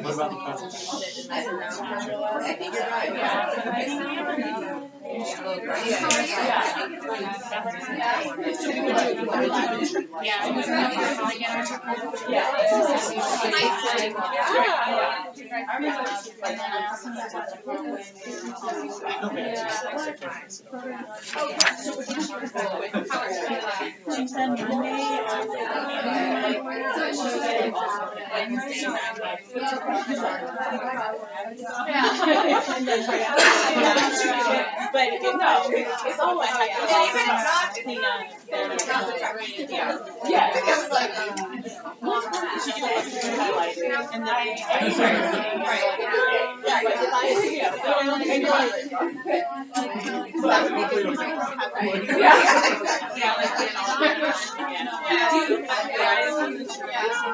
What about the president? I think you're right.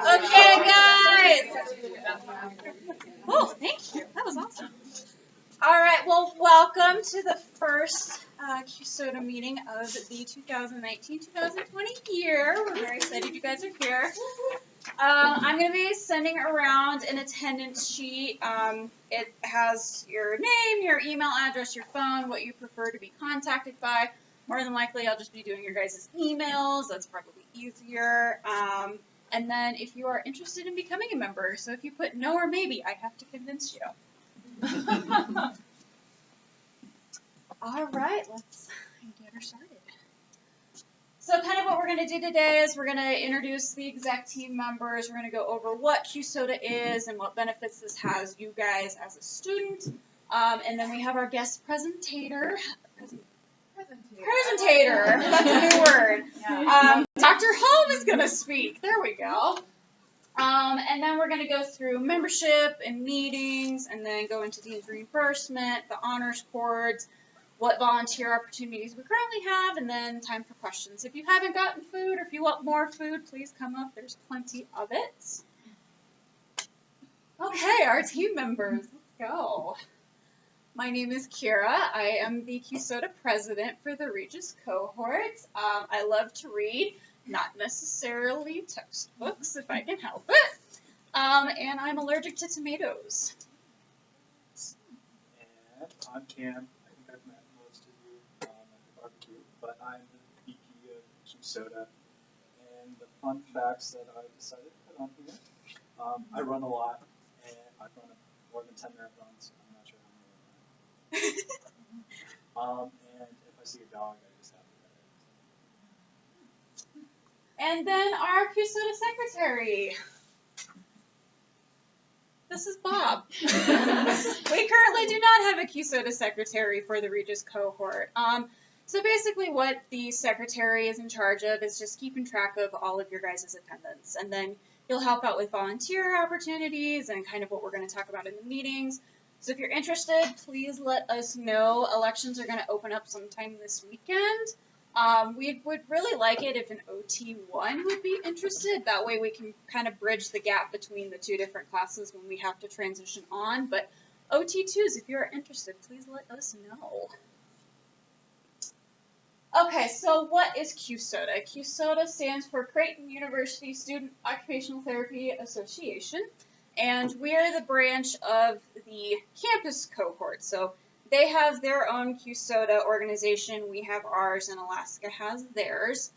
Okay, guys. Oh, thank you. That was awesome. All right. Well, welcome to the first CUSOTA meeting of the 2019-2020 year. We're very excited you guys are here. I'm going to be sending around an attendance sheet. It has your name, your email address, your phone, what you prefer to be contacted by. More than likely, I'll just be doing your guys' emails. That's probably easier. And then if you are interested in becoming a member, so if you put no or maybe, I have to convince you. All right, let's get her started. So kind of what we're going to do today is we're going to introduce the exec team members. We're going to go over what CUSOTA is and what benefits this has you guys as a student. And then we have our guest presentator. Presentator, that's a new word. Dr. Holm is going to speak. There we go. And then we're going to go through membership and meetings, and then go into Dean's reimbursement, the honors cords, what volunteer opportunities we currently have, and then time for questions. If you haven't gotten food or if you want more food, please come up. There's plenty of it. Okay, our team members, let's go. My name is Kira. I am the CUSOTA president for the Regis cohort. I love to read, not necessarily textbooks if I can help it. And I'm allergic to tomatoes. And I'm Cam. I think I've met most of you at the barbecue, but I'm the VP of CUSOTA. And the fun facts that I decided to put on here, I run a lot, and I've run more than 10 marathons. I'm not sure how many. And if I see a dog, I just have to pet it. And then our CUSOTA secretary. This is Bob. We currently do not have a CUSOTA secretary for the Regis cohort. So basically what the secretary is in charge of is just keeping track of all of your guys' attendance. And then you'll help out with volunteer opportunities and kind of what we're going to talk about in the meetings. So if you're interested, please let us know. Elections are going to open up sometime this weekend. We would really like it if an OT1 would be interested. That way we can kind of bridge the gap between the two different classes when we have to transition on. But OT2s, if you're interested, please let us know. Okay, so what is CUSOTA? CUSOTA stands for Creighton University Student Occupational Therapy Association, and we are the branch of the campus cohort. So they have their own CUSOTA organization. We have ours, and Alaska has theirs.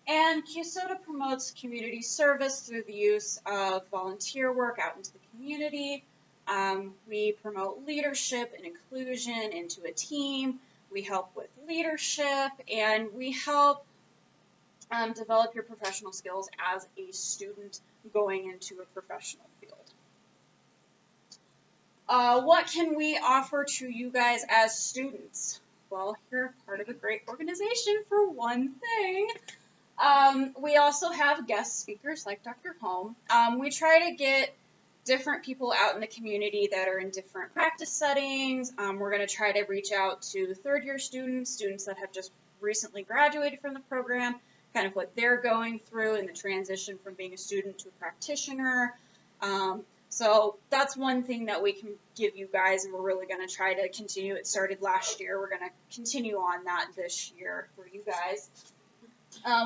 And CUSOTA promotes community service through the use of volunteer work out into the community. We promote leadership and inclusion into a team. We help with leadership, and we help develop your professional skills as a student going into a professional field. What can we offer to you guys as students? Well, you're part of a great organization for one thing. We also have guest speakers like Dr. Holm. We try to get different people out in the community that are in different practice settings. We're going to try to reach out to third-year students that have just recently graduated from the program, kind of what they're going through in the transition from being a student to a practitioner. So that's one thing that we can give you guys, and we're really going to try to continue. It started last year. We're going to continue on that this year for you guys.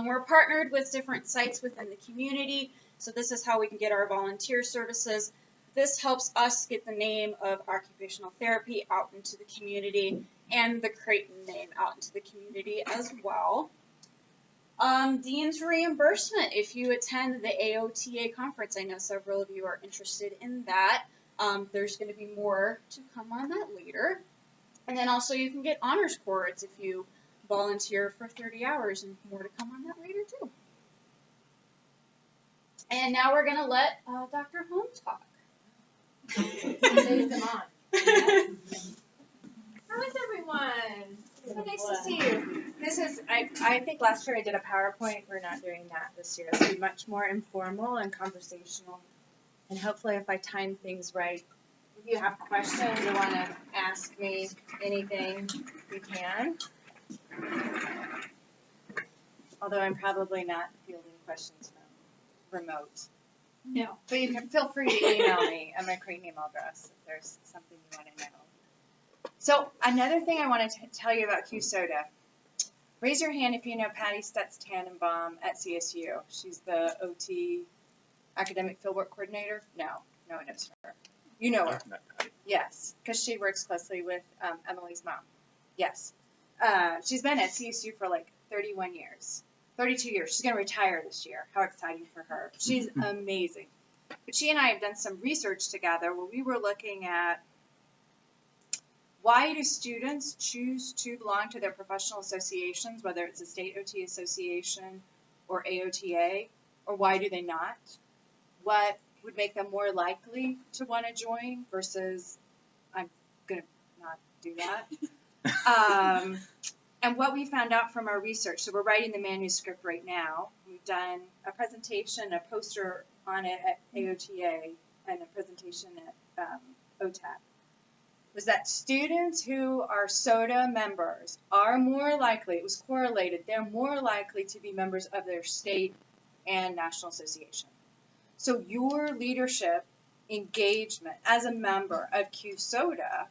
We're partnered with different sites within the community, so this is how we can get our volunteer services. This helps us get the name of occupational therapy out into the community and the Creighton name out into the community as well. Dean's reimbursement if you attend the AOTA conference. I know several of you are interested in that. There's going to be more to come on that later. And then also you can get honors cords if you volunteer for 30 hours, and more to come on that later too. And now we're going to let Dr. Holm talk. Save them on. How is everyone? So nice to see you. This is, I think last year I did a PowerPoint. We're not doing that this year. It'll be much more informal and conversational. And hopefully if I time things right, if you have questions or want to ask me anything, you can. Although I'm probably not fielding questions from remote. No. But you can feel free to email me at my Creighton email address if there's something you want to know. So another thing I want to tell you about CUSOTA. Raise your hand if you know Patty Stutz-Tannenbaum at CSU. She's the OT academic fieldwork coordinator. No one knows her. You know her. Yes, because she works closely with Emily's mom. Yes. She's been at CSU for like 31 years. 32 years. She's going to retire this year. How exciting for her. She's amazing. But she and I have done some research together where we were looking at why do students choose to belong to their professional associations, whether it's a state OT association or AOTA, or why do they not? What would make them more likely to want to join versus I'm going to not do that? And what we found out from our research, so we're writing the manuscript right now. We've done a presentation, a poster on it at AOTA, and a presentation at OTAC, was that students who are SOTA members are more likely, it was correlated, they're more likely to be members of their state and national association. So your leadership engagement as a member of CUSOTA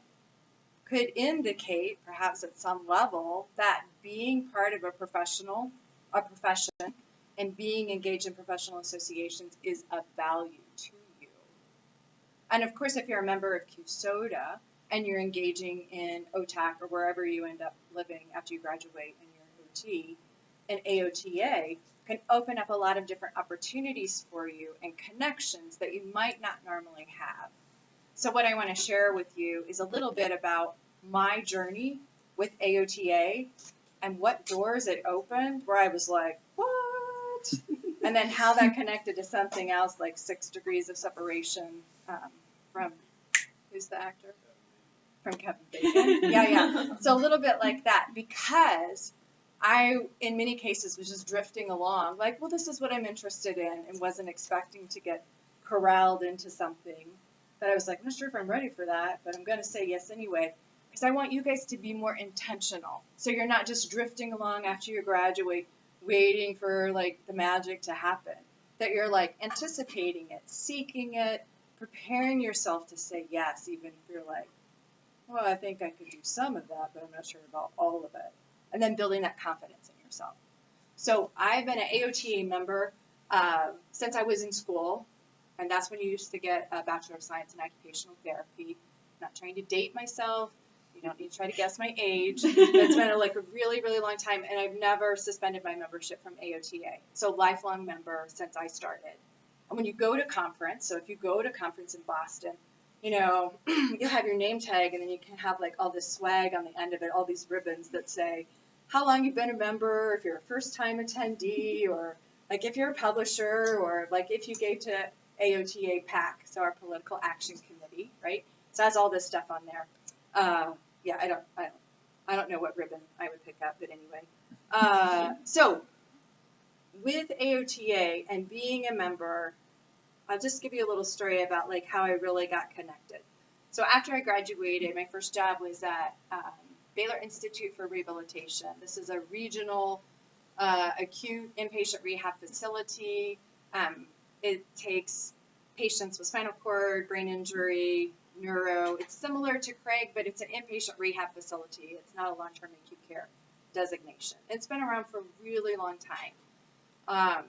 could indicate, perhaps at some level, that being part of a profession, and being engaged in professional associations is of value to you. And of course, if you're a member of CUSOTA and you're engaging in OTAC or wherever you end up living after you graduate in your OT, and AOTA can open up a lot of different opportunities for you and connections that you might not normally have. So what I want to share with you is a little bit about my journey with AOTA and what doors it opened where I was like, what? And then how that connected to something else like 6 Degrees of Separation from, who's the actor? From Kevin Bacon. Yeah. So a little bit like that, because I, in many cases, was just drifting along like, well, this is what I'm interested in, and wasn't expecting to get corralled into something that I was like, I'm not sure if I'm ready for that, but I'm going to say yes anyway, because I want you guys to be more intentional. So you're not just drifting along after you graduate, waiting for like the magic to happen, that you're like anticipating it, seeking it, preparing yourself to say yes, even if you're like, well, I think I could do some of that, but I'm not sure about all of it. And then building that confidence in yourself. So I've been an AOTA member since I was in school, and that's when you used to get a Bachelor of Science in Occupational Therapy. I'm not trying to date myself. You don't need to try to guess my age. It's been like a really, really long time, and I've never suspended my membership from AOTA. So lifelong member since I started. And when you go to conference, so if you go to conference in Boston, you know, you'll have your name tag, and then you can have like all this swag on the end of it, all these ribbons that say how long you've been a member, if you're a first-time attendee, or like if you're a publisher, or like if you gave to AOTA PAC, so our Political Action Committee, right? So it has all this stuff on there. Yeah, I don't know what ribbon I would pick up, but anyway. So with AOTA and being a member, I'll just give you a little story about like how I really got connected. So after I graduated, my first job was at Baylor Institute for Rehabilitation. This is a regional acute inpatient rehab facility. It takes patients with spinal cord, brain injury, neuro. It's similar to Craig, but it's an inpatient rehab facility. It's not a long-term acute care designation. It's been around for a really long time.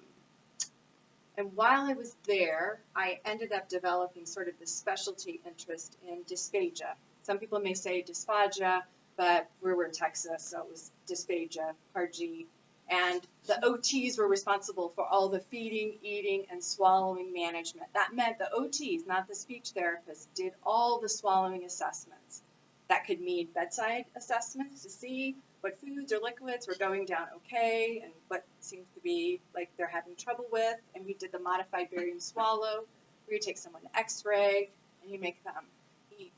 And while I was there, I ended up developing sort of this specialty interest in dysphagia. Some people may say dysphagia, but we're in Texas, so it was dysphagia, hard G. And the OTs were responsible for all the feeding, eating, and swallowing management. That meant the OTs, not the speech therapists, did all the swallowing assessments. That could mean bedside assessments to see what foods or liquids were going down okay and what seems to be like they're having trouble with. And we did the modified barium swallow, where you take someone x-ray and you make them eat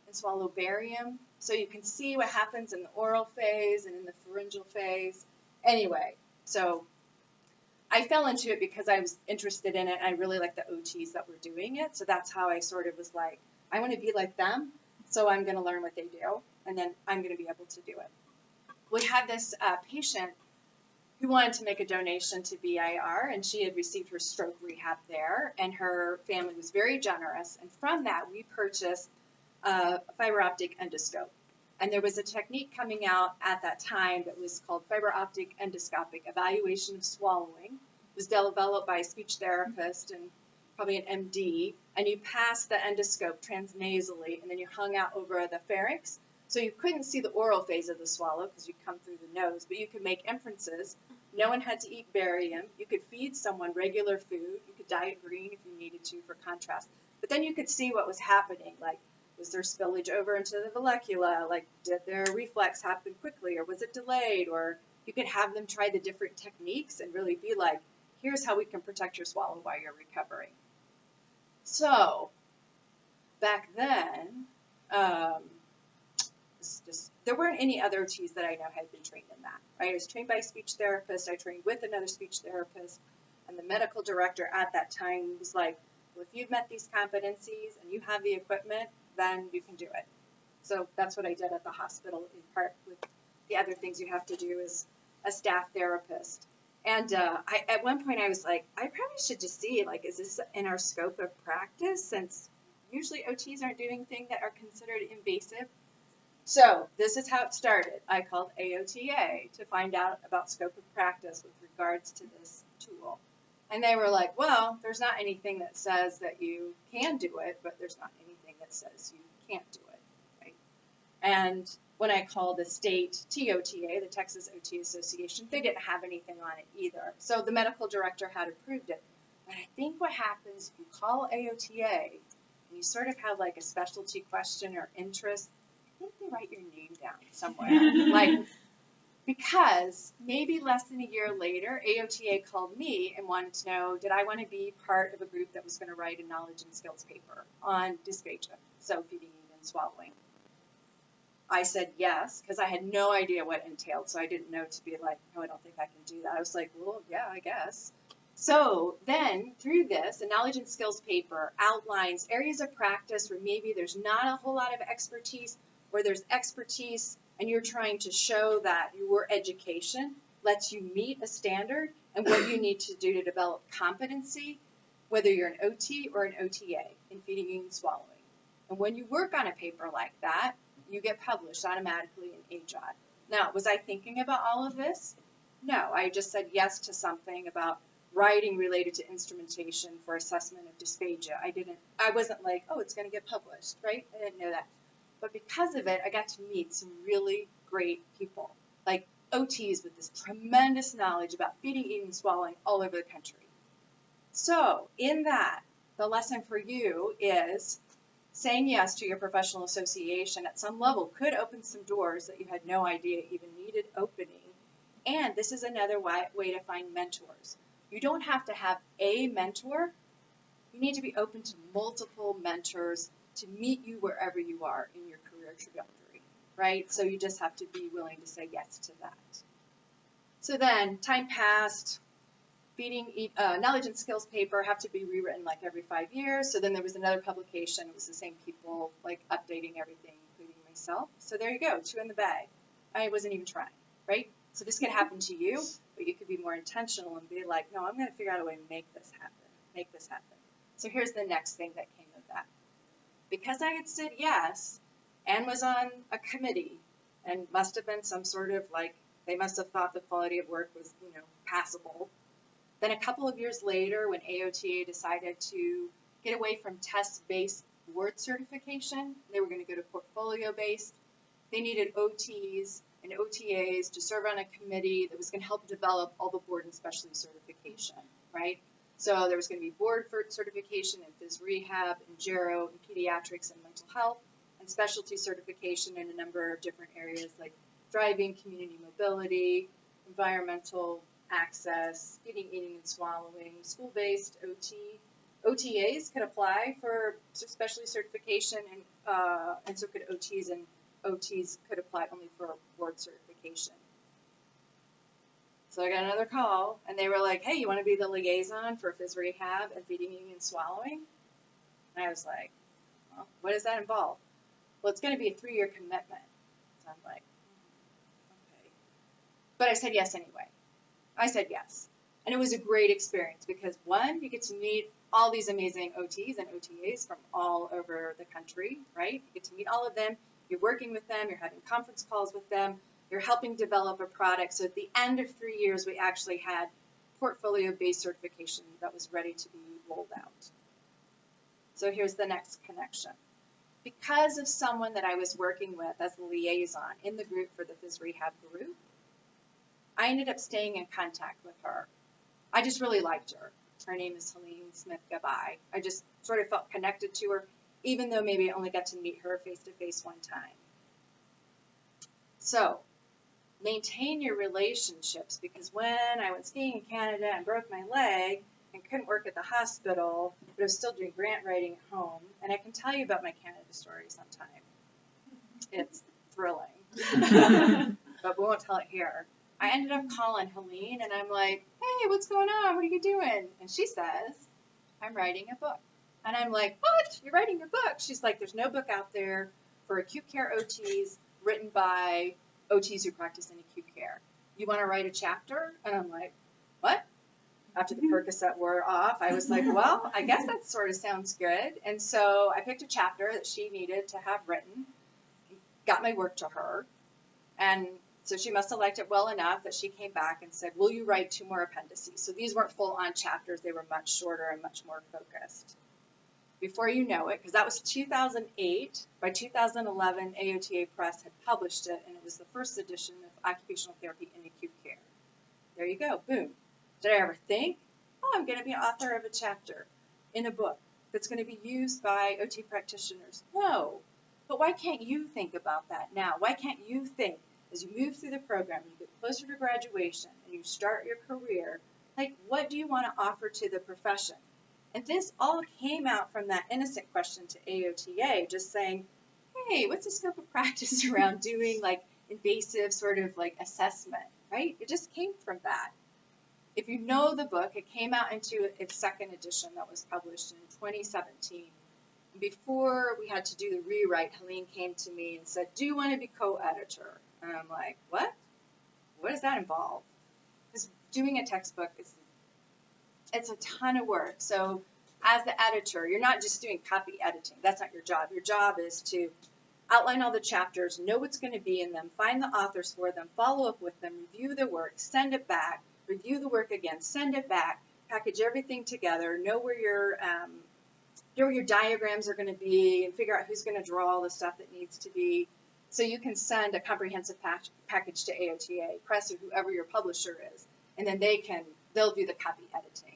and swallow barium. So you can see what happens in the oral phase and in the pharyngeal phase. Anyway, so I fell into it because I was interested in it. And I really liked the OTs that were doing it. So that's how I sort of was like, I want to be like them. So I'm going to learn what they do, and then I'm going to be able to do it. We had this patient who wanted to make a donation to BIR, and she had received her stroke rehab there, and her family was very generous. And from that, we purchased a fiber optic endoscope. And there was a technique coming out at that time that was called fiber optic endoscopic evaluation of swallowing. It was developed by a speech therapist and probably an MD, and you passed the endoscope transnasally, and then you hung out over the pharynx. So you couldn't see the oral phase of the swallow because you'd come through the nose, but you could make inferences. No one had to eat barium. You could feed someone regular food. You could diet green if you needed to for contrast. But then you could see what was happening, like was there spillage over into the vallecula? Like did their reflex happen quickly or was it delayed? Or you could have them try the different techniques and really be like, here's how we can protect your swallow while you're recovering. So, back then, there weren't any other OTs that I know had been trained in that. Right? I was trained by a speech therapist. I trained with another speech therapist. And the medical director at that time was like, well, if you've met these competencies and you have the equipment, then you can do it. So that's what I did at the hospital, in part with the other things you have to do as a staff therapist. And at one point I was like, I probably should just see, like, is this in our scope of practice? Since usually OTs aren't doing things that are considered invasive. So this is how it started. I called AOTA to find out about scope of practice with regards to this tool. And they were like, well, there's not anything that says that you can do it, but there's not anything that says you can't do it. Right? And when I called the state TOTA, the Texas OT Association, they didn't have anything on it either. So the medical director had approved it. But I think what happens if you call AOTA and you sort of have like a specialty question or interest, I think they write your name down somewhere. Like, because maybe less than a year later, AOTA called me and wanted to know, did I want to be part of a group that was going to write a knowledge and skills paper on dysphagia, so feeding and swallowing. I said yes, because I had no idea what it entailed, so I didn't know to be like, no, I don't think I can do that. I was like, well, yeah, I guess. So then, through this, the knowledge and skills paper outlines areas of practice where maybe there's not a whole lot of expertise, or there's expertise and you're trying to show that your education lets you meet a standard and what you need to do to develop competency, whether you're an OT or an OTA in feeding and swallowing. And when you work on a paper like that, you get published automatically in AJOT. Now, was I thinking about all of this? No, I just said yes to something about writing related to instrumentation for assessment of dysphagia. I wasn't like, oh, it's going to get published, right? I didn't know that. But because of it, I got to meet some really great people, like OTs with this tremendous knowledge about feeding, eating, swallowing all over the country. So in that, the lesson for you is saying yes to your professional association at some level could open some doors that you had no idea even needed opening. And this is another way to find mentors. You don't have to have a mentor. You need to be open to multiple mentors to meet you wherever you are in your career trajectory, right? So you just have to be willing to say yes to that. So then time passed, knowledge and skills paper have to be rewritten like every 5 years. So then there was another publication. It was the same people like updating everything, including myself. So there you go, 2 in the bag. I wasn't even trying, right? So this could happen to you, but you could be more intentional and be like, no, I'm going to figure out a way to make this happen. So here's the next thing that came of that. Because I had said yes and was on a committee and must have been some sort of like, they must have thought the quality of work was, passable. Then a couple of years later, when AOTA decided to get away from test-based board certification, they were going to go to portfolio-based. They needed OTs and OTAs to serve on a committee that was going to help develop all the board and specialty certification, right? So there was going to be board for certification in phys rehab, and gero, and pediatrics, and mental health, and specialty certification in a number of different areas like driving, community mobility, environmental access, feeding, eating, and swallowing, school-based OT. OTAs could apply for specialty certification, and so could OTs, and OTs could apply only for board certification. So I got another call, and they were like, hey, you want to be the liaison for phys rehab and feeding, eating, and swallowing? And I was like, well, what does that involve? Well, it's going to be a 3-year commitment. So I'm like, okay. But I said yes anyway. I said yes. And it was a great experience because, one, you get to meet all these amazing OTs and OTAs from all over the country, right? You get to meet all of them. You're working with them. You're having conference calls with them. You're helping develop a product. So at the end of 3 years, we actually had portfolio-based certification that was ready to be rolled out. So here's the next connection. Because of someone that I was working with as the liaison in the group for the phys rehab group, I ended up staying in contact with her. I just really liked her. Her name is Helene Smith-Gabai. I just sort of felt connected to her, even though maybe I only got to meet her face-to-face one time. So, maintain your relationships, because when I went skiing in Canada and broke my leg and couldn't work at the hospital, but I was still doing grant writing at home, and I can tell you about my Canada story sometime. It's thrilling, but we won't tell it here. I ended up calling Helene, and I'm like, hey, what's going on? What are you doing? And she says, I'm writing a book. And I'm like, what? You're writing a book? She's like, there's no book out there for acute care OTs written by OTs who practice in acute care. You want to write a chapter? And I'm like, what? After the Percocet wore off, I was like, well, I guess that sort of sounds good. And so I picked a chapter that she needed to have written, got my work to her, and so she must have liked it well enough that she came back and said, will you write 2 more appendices? So these weren't full-on chapters. They were much shorter and much more focused. Before you know it, because that was 2008, by 2011, AOTA Press had published it, and it was the first edition of occupational therapy in acute care. There you go, boom. Did I ever think, oh, I'm going to be an author of a chapter in a book that's going to be used by OT practitioners? No. But why can't you think about that now? Why can't you think, as you move through the program, you get closer to graduation, and you start your career, like, what do you want to offer to the profession? And this all came out from that innocent question to AOTA, just saying, hey, what's the scope of practice around doing, like, invasive sort of, like, assessment, right? It just came from that. If you know the book, it came out into its 2nd edition that was published in 2017. Before we had to do the rewrite, Helene came to me and said, do you want to be co-editor? And I'm like, what? What does that involve? Because doing a textbook it's a ton of work. So as the editor, you're not just doing copy editing. That's not your job. Your job is to outline all the chapters, know what's going to be in them, find the authors for them, follow up with them, review the work, send it back, review the work again, send it back, package everything together, know where your diagrams are going to be, and figure out who's going to draw all the stuff that needs to be, so you can send a comprehensive package to AOTA Press or whoever your publisher is, and then they'll do the copy editing.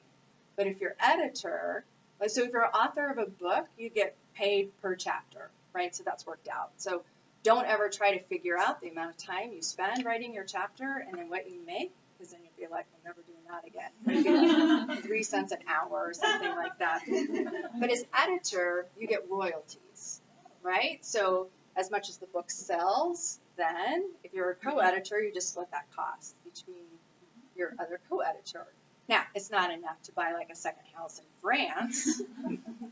But if you're editor, so if you're an author of a book, you get paid per chapter, right? So that's worked out. So don't ever try to figure out the amount of time you spend writing your chapter and then what you make, because then you'll be like, I'm never doing that again. Maybe 3 cents an hour or something like that. But as editor, you get royalties, right? So as much as the book sells, then if you're a co-editor, you just split that cost between your other co-editor. Now, it's not enough to buy like a second house in France,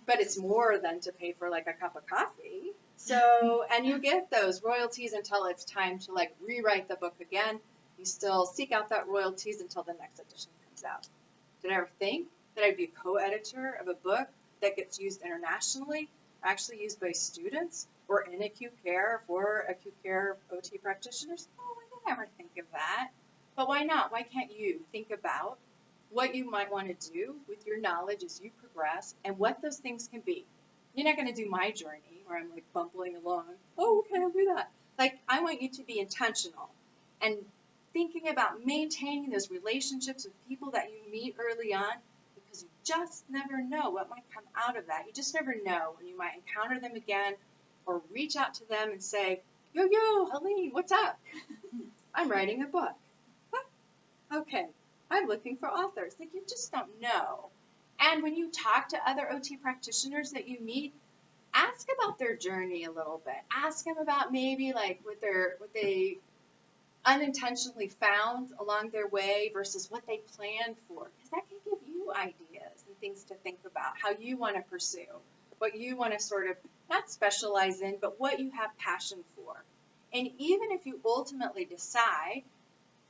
but it's more than to pay for like a cup of coffee. So, and you get those royalties until it's time to like rewrite the book again. You still seek out that royalties until the next edition comes out. Did I ever think that I'd be a co-editor of a book that gets used internationally are actually used by students or in acute care for acute care OT practitioners. Oh, I didn't ever think of that. But why not? Why can't you think about what you might want to do with your knowledge as you progress and what those things can be? You're not going to do my journey where I'm like bumbling along. Oh, okay, I'll do that. Like, I want you to be intentional and thinking about maintaining those relationships with people that you meet early on, because you just never know what might come out of that. You just never know when you might encounter them again or reach out to them and say, yo, Helene, what's up? I'm writing a book. What? Okay, I'm looking for authors. Like, you just don't know. And when you talk to other OT practitioners that you meet, ask about their journey a little bit. Ask them about maybe like what they unintentionally found along their way versus what they planned for, because that can give you ideas and things to think about, how you want to pursue, what you want to sort of not specialize in, but what you have passion for. And even if you ultimately decide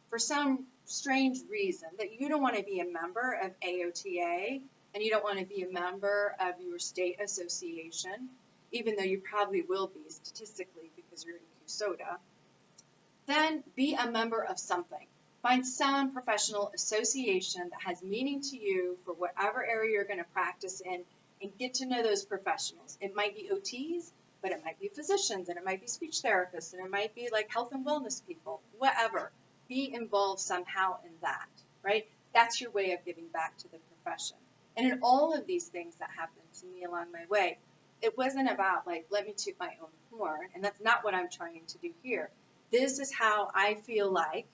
for some strange reason that you don't want to be a member of AOTA and you don't want to be a member of your state association, even though you probably will be statistically because you're in CUSOTA, then be a member of something. Find some professional association that has meaning to you for whatever area you're going to practice in, and get to know those professionals. It might be OTs, but it might be physicians, and it might be speech therapists, and it might be like health and wellness people, whatever. Be involved somehow in that, right? That's your way of giving back to the profession. And in all of these things that happened to me along my way, it wasn't about like, let me toot my own horn, and that's not what I'm trying to do here. This is how I feel like,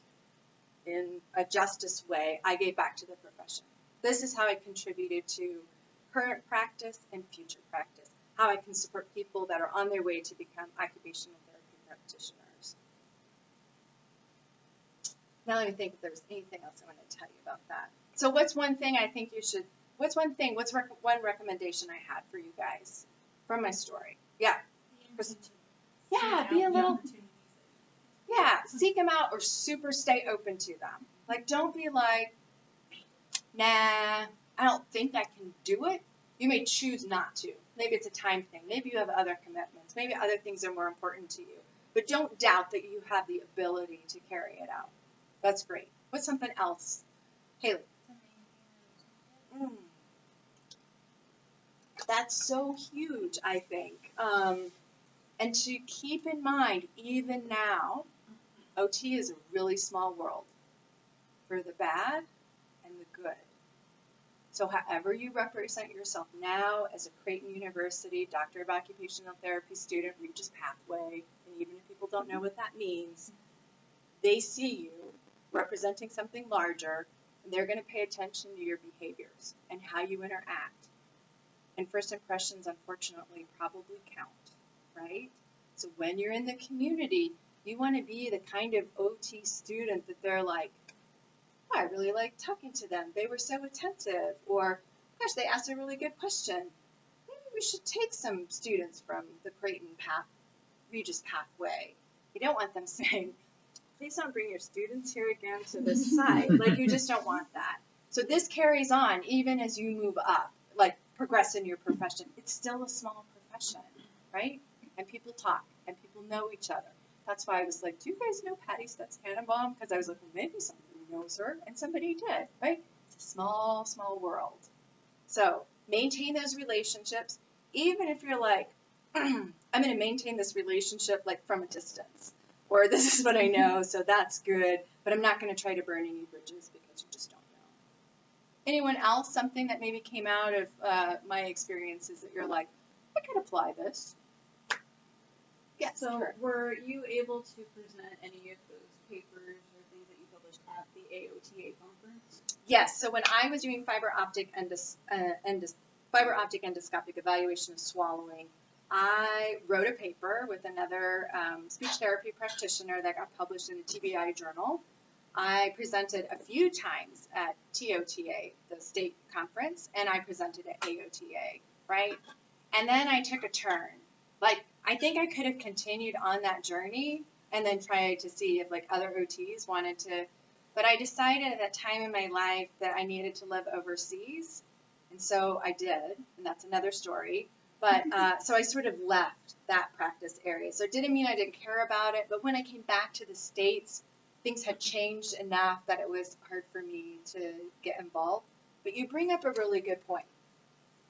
in a justice way, I gave back to the profession. This is how I contributed to current practice and future practice, how I can support people that are on their way to become occupational therapy practitioners. Now let me think if there's anything else I want to tell you about that. So what's one thing I think you should, what's one recommendation I had for you guys from my story? Yeah. Yeah, be a little, yeah, seek them out or super stay open to them. Like, don't be like, nah, I don't think I can do it. You may choose not to. Maybe it's a time thing. Maybe you have other commitments. Maybe other things are more important to you. But don't doubt that you have the ability to carry it out. That's great. What's something else? Haley. That's so huge, I think. And to keep in mind, even now, OT is a really small world for the bad and the good. So however you represent yourself now as a Creighton University Doctor of Occupational Therapy student, Regis Pathway, and even if people don't know what that means, they see you representing something larger, and they're going to pay attention to your behaviors and how you interact. And first impressions, unfortunately, probably count, right? So when you're in the community, you want to be the kind of OT student that they're like, oh, I really liked talking to them. They were so attentive. Or, gosh, they asked a really good question. Maybe we should take some students from the Creighton Regis Pathway. You don't want them saying, please don't bring your students here again to this site. Like, you just don't want that. So this carries on even as you move up, like progress in your profession. It's still a small profession, right? And people talk and people know each other. That's why I was like, do you guys know Patty Stutz Tannenbaum? Because I was like, well, maybe somebody knows her, and somebody did, right? It's a small, small world. So maintain those relationships, even if you're like, I'm going to maintain this relationship like from a distance, or this is what I know, so that's good, but I'm not going to try to burn any bridges because you just don't know. Anyone else, something that maybe came out of my experiences that you're like, I could apply this? Yes. So Kurt. were you able to present any of those papers or things that you published at the AOTA conference? Yes. So when I was doing fiber optic endoscopic evaluation of swallowing, I wrote a paper with another speech therapy practitioner that got published in the TBI journal. I presented a few times at TOTA, the state conference, and I presented at AOTA, right? And then I took a turn. Like, I think I could have continued on that journey and then tried to see if, like, other OTs wanted to. But I decided at that time in my life that I needed to live overseas And so I did, and that's another story. But so I sort of left that practice area. So it didn't mean I didn't care about it, but when I came back to the States, things had changed enough that it was hard for me to get involved. But you bring up a really good point.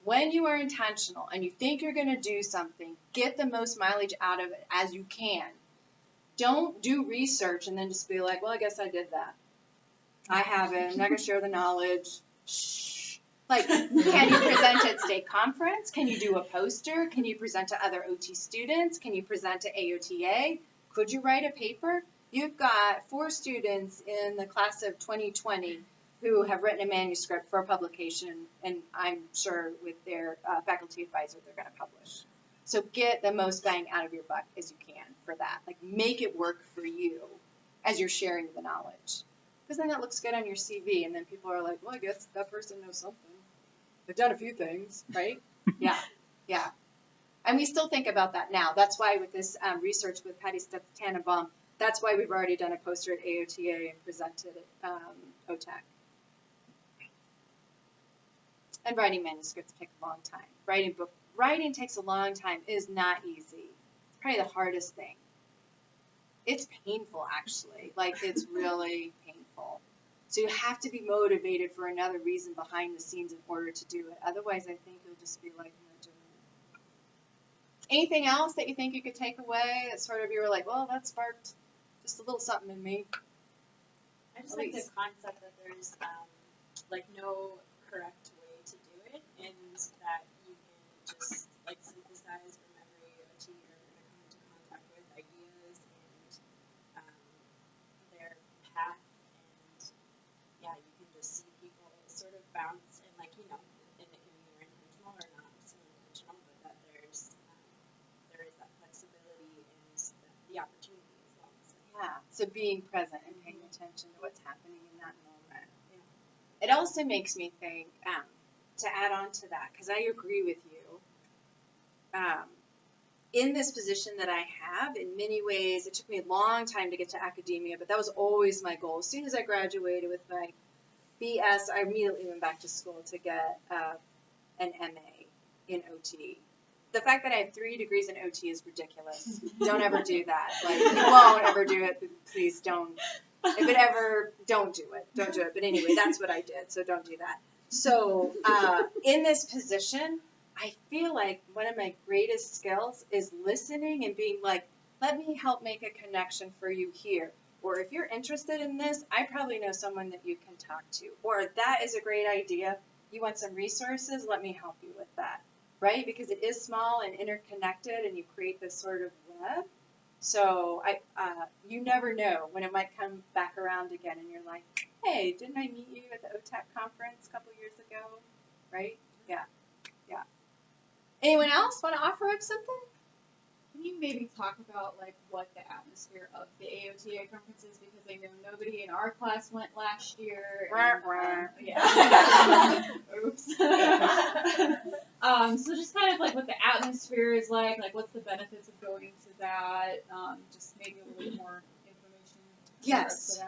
When you are intentional and you think you're going to do something, get the most mileage out of it as you can. Don't do research and then just be like, well, I guess I did that. I haven't. I'm not going to share the knowledge. Shh. Like, can you present at state conference? Can you do a poster? Can you present to other OT students? Can you present to AOTA? Could you write a paper? You've got 4 students in the class of 2020 who have written a manuscript for a publication, and I'm sure with their faculty advisor they're going to publish. So get the most bang out of your buck as you can for that. Like, make it work for you as you're sharing the knowledge. Because then that looks good on your CV, and then people are like, well, I guess that person knows something. They've done a few things, right? Yeah, yeah. And we still think about that now. That's why with this research with Patty Tannenbaum, that's why we've already done a poster at AOTA and presented at OTAC. And writing manuscripts take a long time. Writing takes a long time. It is not easy. It's probably the hardest thing. It's painful, actually. Like, it's really painful. So you have to be motivated for another reason behind the scenes in order to do it. Otherwise, I think you'll just be like, I'm not doing it. Anything else that you think you could take away that sort of you were like, well, that sparked just a little something in me? I just like the concept that there's like no correct way to do it, and that you can just like synthesize from every OT you're going to come into contact with ideas and their path, and yeah, you can just see people sort of bounce and like and it can be either intentional or not so intentional, but that there is that flexibility and the opportunity as well. So. Yeah. So being present and paying attention to what's happening in that moment. Yeah. It also makes me think, to add on to that, because I agree with you, in this position that I have, in many ways, it took me a long time to get to academia, but that was always my goal. As soon as I graduated with my BS, I immediately went back to school to get an MA in OT. The fact that I have 3 degrees in OT is ridiculous. Don't ever do that. Like, you won't ever do it. Please don't. If it ever, don't do it. Don't do it. But anyway, that's what I did. So don't do that. So in this position, I feel like one of my greatest skills is listening and being like, let me help make a connection for you here. Or if you're interested in this, I probably know someone that you can talk to. Or that is a great idea. You want some resources? Let me help you with that. Right? Because it is small and interconnected, and you create this sort of web. So you never know when it might come back around again, and you're like, hey, didn't I meet you at the OTAC conference a couple years ago? Right? Yeah. Yeah. Anyone else want to offer up something? Can you maybe talk about like what the atmosphere of the AOTA conference is? Because I know nobody in our class went last year. And, yeah. Oops. So just kind of like what the atmosphere is like what's the benefits of going to that? Just maybe a little bit more information. Yes.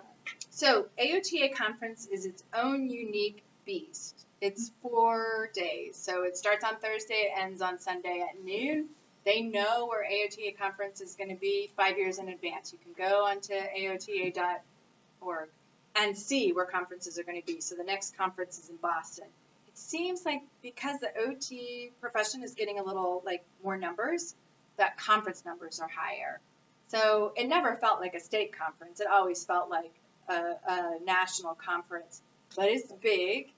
So AOTA conference is its own unique beast. It's 4 days. So it starts on Thursday, it ends on Sunday at noon. They know where AOTA conference is going to be 5 years in advance. You can go onto aota.org and see where conferences are going to be. So the next conference is in Boston. It seems like because the OT profession is getting a little like more numbers, that conference numbers are higher. So it never felt like a state conference. It always felt like a national conference. But it's big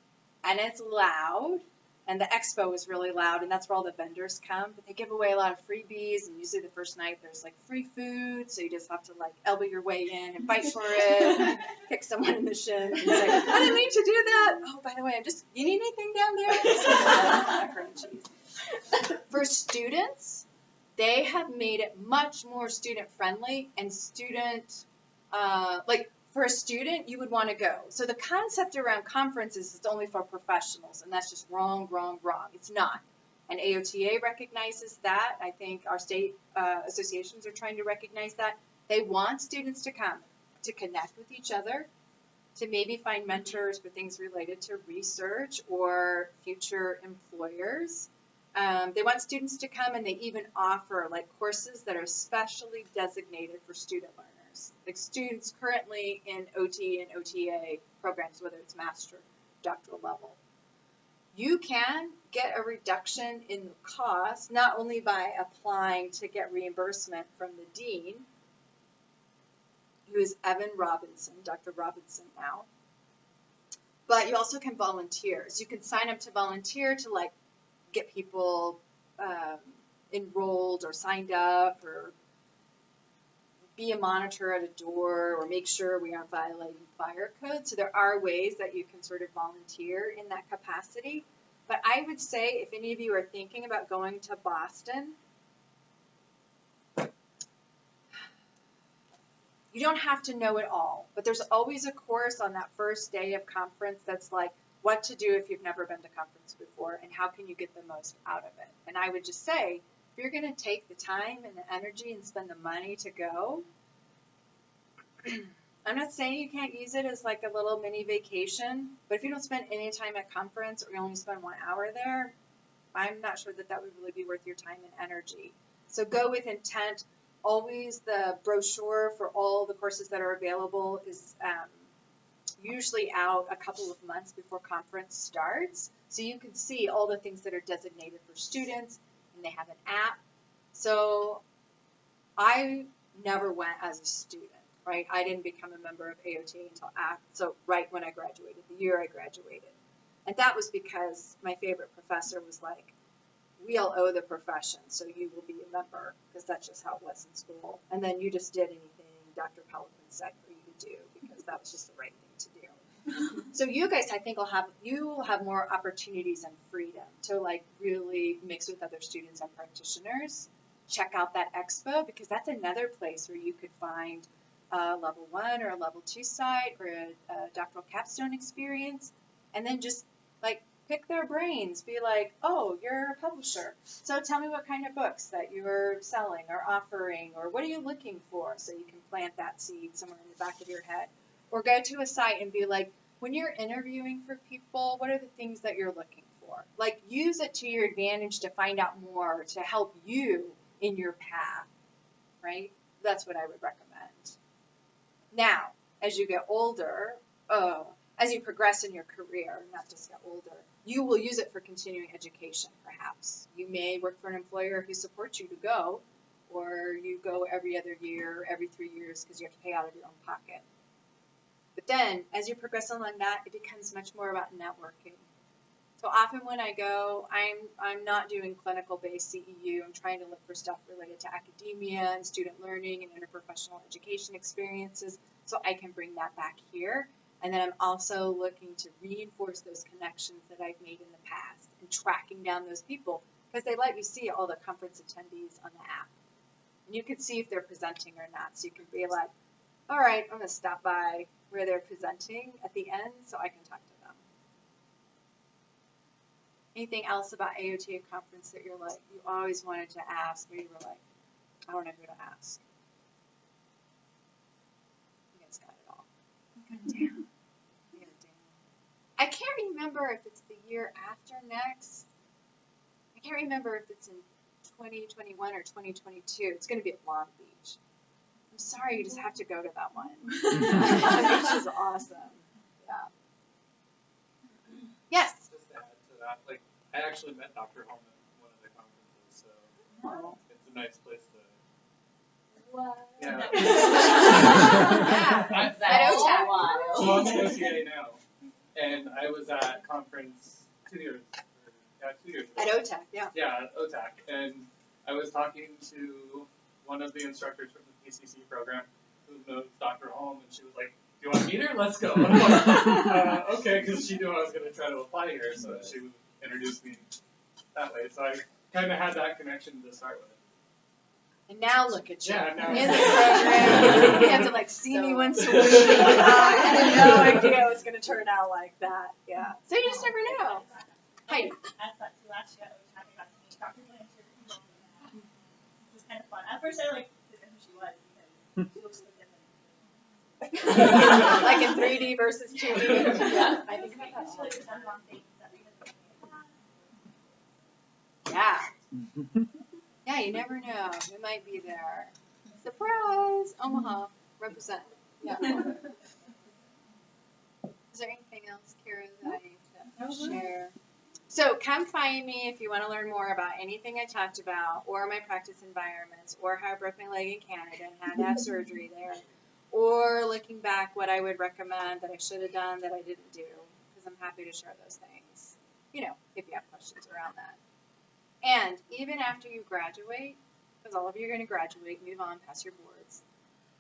and it's loud. And the expo is really loud, and that's where all the vendors come. But they give away a lot of freebies, and usually the first night there's like free food, so you just have to like elbow your way in and fight for it, and kick someone in the shin, and say, I didn't mean to do that. Oh, by the way, you need anything down there? Macaroni and cheese. For students, they have made it much more student friendly and student for a student, you would want to go. So the concept around conferences is only for professionals, and that's just wrong, wrong, wrong. It's not. And AOTA recognizes that. I think our state associations are trying to recognize that. They want students to come to connect with each other, to maybe find mentors for things related to research or future employers. They want students to come, and they even offer like courses that are specially designated for student learners, like students currently in OT and OTA programs, whether it's master or doctoral level. You can get a reduction in the cost, not only by applying to get reimbursement from the dean, who is Evan Robinson, Dr. Robinson now, but you also can volunteer. So you can sign up to volunteer to like get people enrolled or signed up, or be a monitor at a door, or make sure we aren't violating fire code. So there are ways that you can sort of volunteer in that capacity. But I would say if any of you are thinking about going to Boston, you don't have to know it all, but there's always a course on that first day of conference that's like what to do if you've never been to conference before and how can you get the most out of it. And I would just say, if you're going to take the time and the energy and spend the money to go, I'm not saying you can't use it as like a little mini vacation, but if you don't spend any time at conference or you only spend 1 hour there, I'm not sure that that would really be worth your time and energy. So go with intent. Always the brochure for all the courses that are available is usually out a couple of months before conference starts. So you can see all the things that are designated for students, and they have an app. So I never went as a student, right? I didn't become a member of AOTA until right when I graduated, the year I graduated. And that was because my favorite professor was like, we all owe the profession, so you will be a member, because that's just how it was in school. And then you just did anything Dr. Pelican said for you to do, because that was just the right thing to do. So you guys, I think, will have more opportunities and freedom to like really mix with other students and practitioners. Check out that expo, because that's another place where you could find a level 1 or a level 2 site or a doctoral capstone experience, and then just like pick their brains, be like, oh, you're a publisher, so tell me what kind of books that you're selling or offering, or what are you looking for, so you can plant that seed somewhere in the back of your head. Or go to a site and be like, when you're interviewing for people, what are the things that you're looking for? Like, use it to your advantage to find out more, to help you in your path, right? That's what I would recommend. Now, as you get older, as you progress in your career, not just get older, you will use it for continuing education, perhaps. You may work for an employer who supports you to go, or you go every other year, every 3 years, because you have to pay out of your own pocket. But then, as you progress along that, it becomes much more about networking. So often when I go, I'm not doing clinical-based CEU. I'm trying to look for stuff related to academia and student learning and interprofessional education experiences, so I can bring that back here. And then I'm also looking to reinforce those connections that I've made in the past and tracking down those people, because they let you see all the conference attendees on the app. And you can see if they're presenting or not. So you can be like, all right, I'm going to stop by where they're presenting at the end so I can talk to them. Anything else about AOTA conference that you're like, you always wanted to ask, or you were like, I don't know who to ask? You guys got it all. Damn. I can't remember if it's the year after next. I can't remember if it's in 2021 or 2022. It's going to be at Long Beach. I'm sorry, you just have to go to that one. The beach is awesome. Yeah. Yes. Just to add to that, like, I actually met Dr. Holm at one of the conferences, so Oh. it's a nice place to. What? Yeah. Yeah. At OTAC. So I'm an OTA now, and I was at conference 2 years ago. At OTAC, yeah. Yeah, at OTAC, and I was talking to one of the instructors from the PCC program who knows Dr. Holm, and she was like, do you want to meet her? Let's go. And I'm like, okay, because she knew I was going to try to apply here, so she introduced me that way. So I kind of had that connection to start with. And now look at you. Yeah, now. In the program. You have to like see me once a week. I had no idea it was going to turn out like that. Yeah. So you just never know. Heidi. Asked that too last year at OTAC. I got to meet Dr. Blanchard. It was kind of fun. At first I didn't know who she was because she looks so different. Like in 3D versus 2D. Yeah. I think about that all the time. Yeah. Yeah, you never know. We might be there. Surprise! Omaha, represent. Yeah. Is there anything else, Kara, that I need to share? So come find me if you want to learn more about anything I talked about, or my practice environments, or how I broke my leg in Canada and had to have surgery there, or looking back what I would recommend that I should have done that I didn't do, because I'm happy to share those things, you know, if you have questions around that. And even after you graduate, because all of you are going to graduate, move on, pass your boards,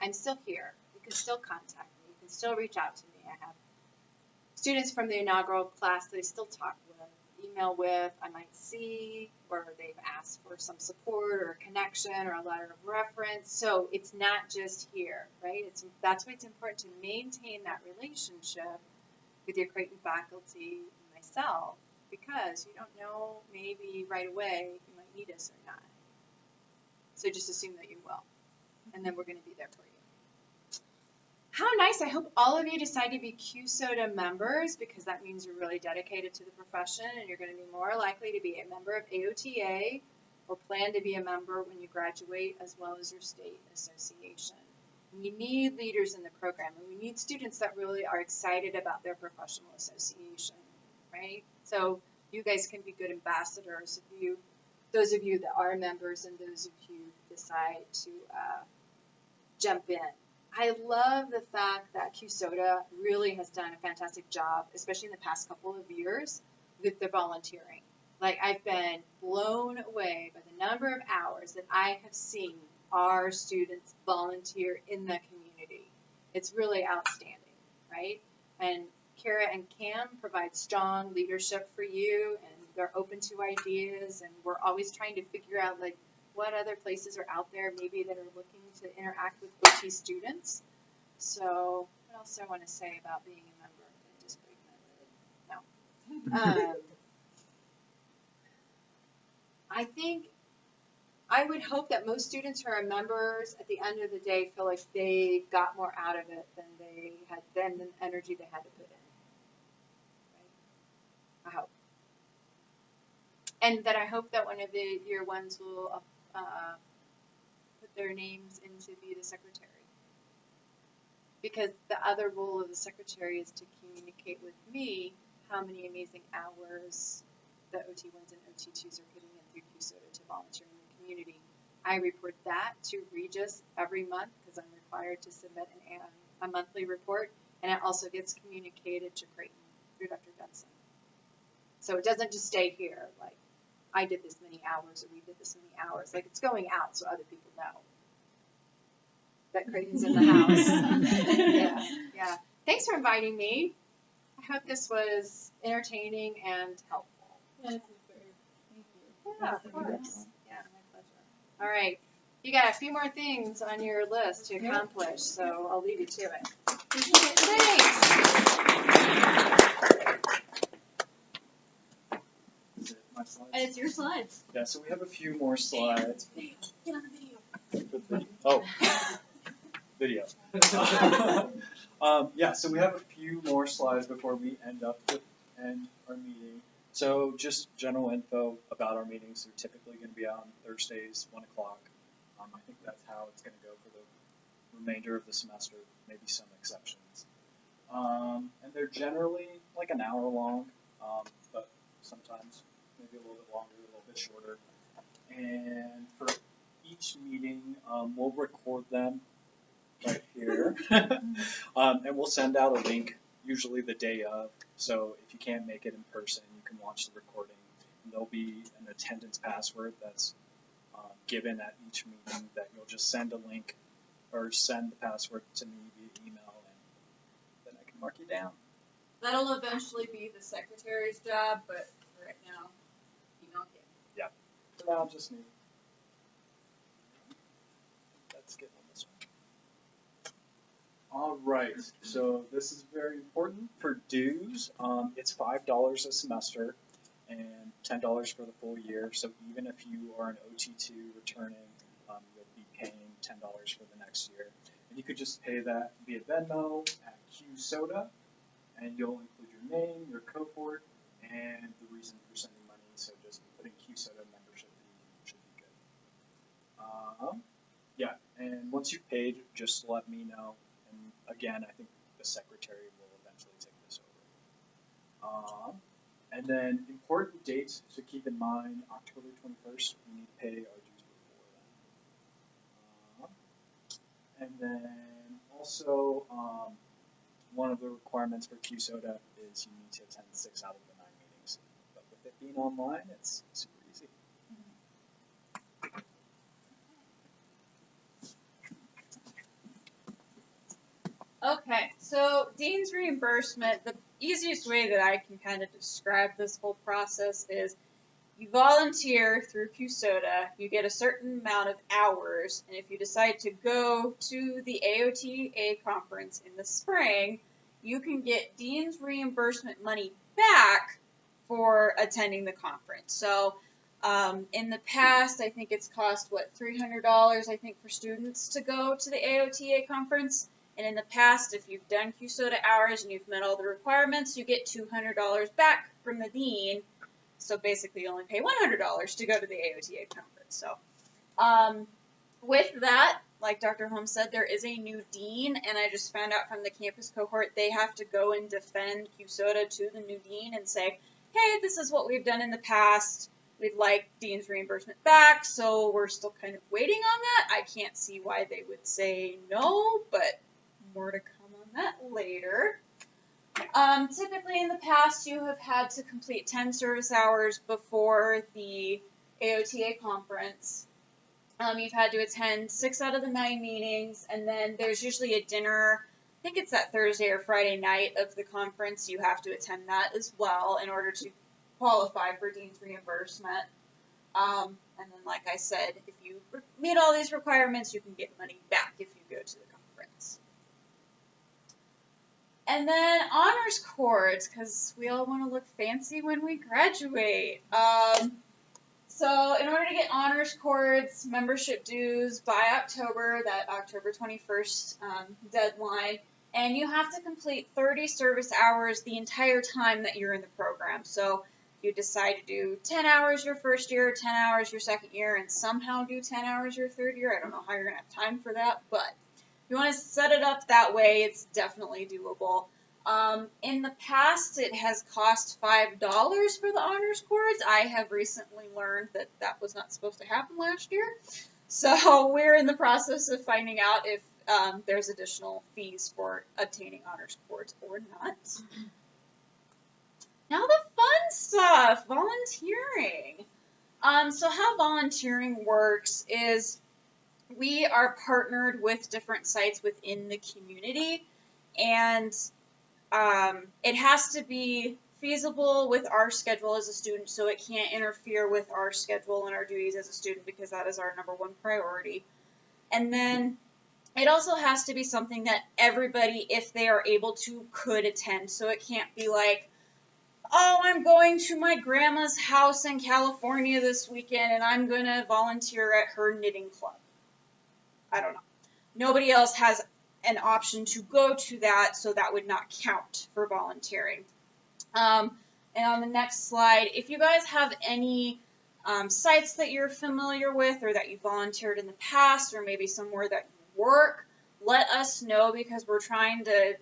I'm still here. You can still contact me. You can still reach out to me. I have students from the inaugural class that I still talk with, email with, I might see, or they've asked for some support or a connection or a letter of reference. So it's not just here, right? That's why it's important to maintain that relationship with your Creighton faculty and myself, because you don't know, maybe right away you might need us or not. So just assume that you will, and then we're going to be there for you. How nice. I hope all of you decide to be CUSOTA members, because that means you're really dedicated to the profession and you're going to be more likely to be a member of AOTA or plan to be a member when you graduate, as well as your state association. We need leaders in the program, and we need students that really are excited about their professional association, right? So you guys can be good ambassadors if you, those of you that are members and those of you decide to jump in. I love the fact that CUSOTA really has done a fantastic job, especially in the past couple of years, with the volunteering. Like, I've been blown away by the number of hours that I have seen our students volunteer in the community. It's really outstanding, right? And Kara and Cam provide strong leadership for you, and they're open to ideas, and we're always trying to figure out, like, what other places are out there maybe that are looking to interact with OT students. So what else do I want to say about being a member? Did I just break my leg? No. I think I would hope that most students who are members at the end of the day feel like they got more out of it than they had, than the energy they had to put in. Right? I hope. And that I hope that one of the year ones will put their names in to be the secretary. Because the other role of the secretary is to communicate with me how many amazing hours the OT1s and OT2s are putting in through CUSOTA to volunteer in the community. I report that to Regis every month, because I'm required to submit a monthly report, and it also gets communicated to Creighton through Dr. Benson. So it doesn't just stay here, like, I did this many hours, or we did this many hours. Like, it's going out so other people know that Creighton's in the house. Yeah. Thanks for inviting me. I hope this was entertaining and helpful. Yes, it's very. Thank you. Yeah, of course. Yeah, my pleasure. All right. You got a few more things on your list to accomplish, so I'll leave you to it. Thanks. Is it my slides? And it's your slides. Yeah, so we have a few more slides. Get on the video. Oh, video. Yeah, so we have a few more slides before we end our meeting. So just general info about our meetings. They're typically going to be on Thursdays, 1 o'clock. I think that's how it's going to go for the remainder of the semester, maybe some exceptions. And they're generally like an hour long, but sometimes maybe a little bit longer, a little bit shorter. And for each meeting, we'll record them right here. And we'll send out a link, usually the day of. So if you can't make it in person, you can watch the recording. And there'll be an attendance password that's given at each meeting that you'll just send a link or send the password to me via email, and then I can mark you down. That'll eventually be the secretary's job, but for right now, email Kim. Yeah. For now, just me. Let's get on this one. All right. So this is very important for dues. It's $5 a semester and $10 for the full year. So even if you are an OT2 returning, you'll be paying $10 for the next year. And you could just pay that via Venmo at CUSOTA, and you'll include your name, your cohort, and the reason for sending money. So just putting CUSOTA membership fee should be good. Yeah, and once you've paid, just let me know. And again, I think the secretary will eventually take this over. And then important dates to keep in mind: October 21st, we need to pay our dues before then. And then also, one of the requirements for CUSOTA is you need to attend 6 out of the 9 meetings. But with it being online, it's super easy. Okay, so Dean's reimbursement, the easiest way that I can kind of describe this whole process is you volunteer through CUSOTA, you get a certain amount of hours, and if you decide to go to the AOTA conference in the spring, you can get Dean's reimbursement money back for attending the conference. So in the past, I think it's cost, $300, I think, for students to go to the AOTA conference. And in the past, if you've done CUSOTA hours and you've met all the requirements, you get $200 back from the dean. So basically, you only pay $100 to go to the AOTA conference. So with that, like Dr. Holmes said, there is a new dean, and I just found out from the campus cohort they have to go and defend CUSOTA to the new dean and say, hey, this is what we've done in the past. We'd like dean's reimbursement back, so we're still kind of waiting on that. I can't see why they would say no, but more to come on that later. Typically in the past, you have had to complete 10 service hours before the AOTA conference. You've had to attend 6 out of the 9 meetings, and then there's usually a dinner. I think it's that Thursday or Friday night of the conference. You have to attend that as well in order to qualify for dean's reimbursement. And then, like I said, if you meet all these requirements, you can get money back if you go to the conference. And then honors cords, because we all want to look fancy when we graduate. So in order to get honors cords, membership dues by October, that October 21st deadline, and you have to complete 30 service hours the entire time that you're in the program. So if you decide to do 10 hours your first year, 10 hours your second year, and somehow do 10 hours your third year, I don't know how you're going to have time for that, but if you want to set it up that way, it's definitely doable. In the past, it has cost $5 for the honors cords. I have recently learned that that was not supposed to happen last year. So we're in the process of finding out if there's additional fees for obtaining honors cords or not. Now the fun stuff, volunteering. So how volunteering works is we are partnered with different sites within the community, and it has to be feasible with our schedule as a student, so it can't interfere with our schedule and our duties as a student, because that is our number one priority. And then it also has to be something that everybody, if they are able to, could attend. So it can't be like, oh, I'm going to my grandma's house in California this weekend and I'm going to volunteer at her knitting club. I don't know. Nobody else has an option to go to that, so that would not count for volunteering. And on the next slide, if you guys have any sites that you're familiar with or that you volunteered in the past, or maybe somewhere that you work, let us know, because we're trying to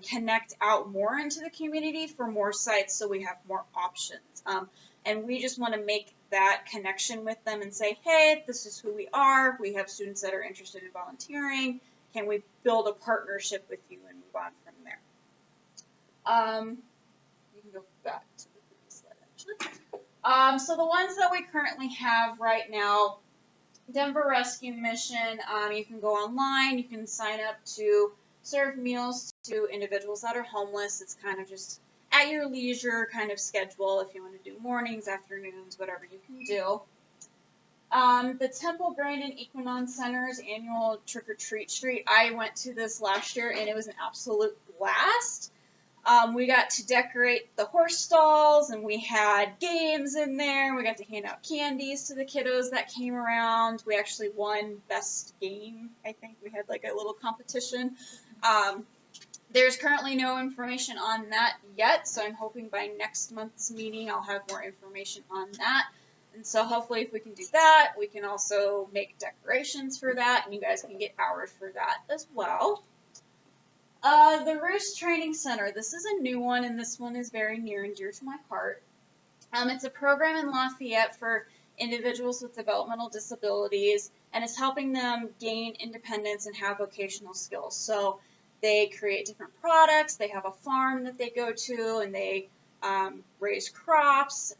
connect out more into the community for more sites so we have more options. And we just want to make that connection with them and say, hey, this is who we are. We have students that are interested in volunteering. Can we build a partnership with you and move on from there? You can go back to the previous slide, actually. So the ones that we currently have right now, Denver Rescue Mission, you can go online. You can sign up to serve meals to individuals that are homeless. It's kind of just at your leisure kind of schedule. If you want to do mornings, afternoons, whatever you can do. The Temple Grandin Equine Center's annual Trick or Treat Street. I went to this last year and it was an absolute blast. We got to decorate the horse stalls, and we had games in there. We got to hand out candies to the kiddos that came around. We actually won best game, I think. We had like a little competition. There's currently no information on that yet, so I'm hoping by next month's meeting I'll have more information on that. And so hopefully if we can do that, we can also make decorations for that, and you guys can get hours for that as well. The Roost Training Center. This is a new one, and this one is very near and dear to my heart. It's a program in Lafayette for individuals with developmental disabilities, and it's helping them gain independence and have vocational skills. So they create different products. They have a farm that they go to, and they raise crops.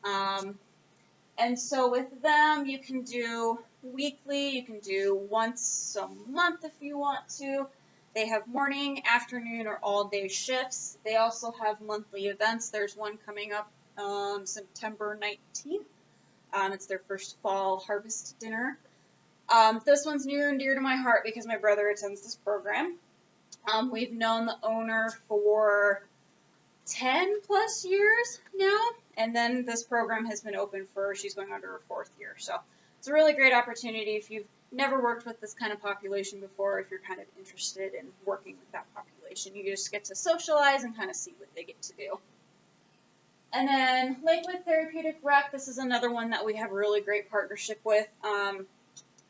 And so with them, you can do weekly. You can do once a month if you want to. They have morning, afternoon, or all-day shifts. They also have monthly events. There's one coming up September 19th. It's their first fall harvest dinner. This one's near and dear to my heart because my brother attends this program. We've known the owner for 10 plus years now, and then this program has been open she's going under her 4th year. So it's a really great opportunity if you've never worked with this kind of population before, if you're kind of interested in working with that population. You just get to socialize and kind of see what they get to do. And then Lakewood Therapeutic Rec, this is another one that we have a really great partnership with.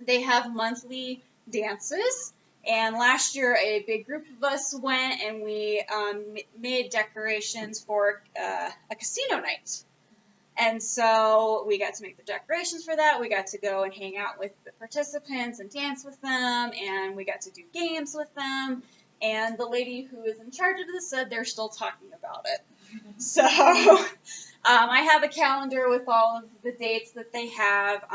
They have monthly dances, and last year a big group of us went and we made decorations for a casino night. And so we got to make the decorations for that. We got to go and hang out with the participants and dance with them, and we got to do games with them. And the lady who is in charge of this said they're still talking about it. So I have a calendar with all of the dates that they have.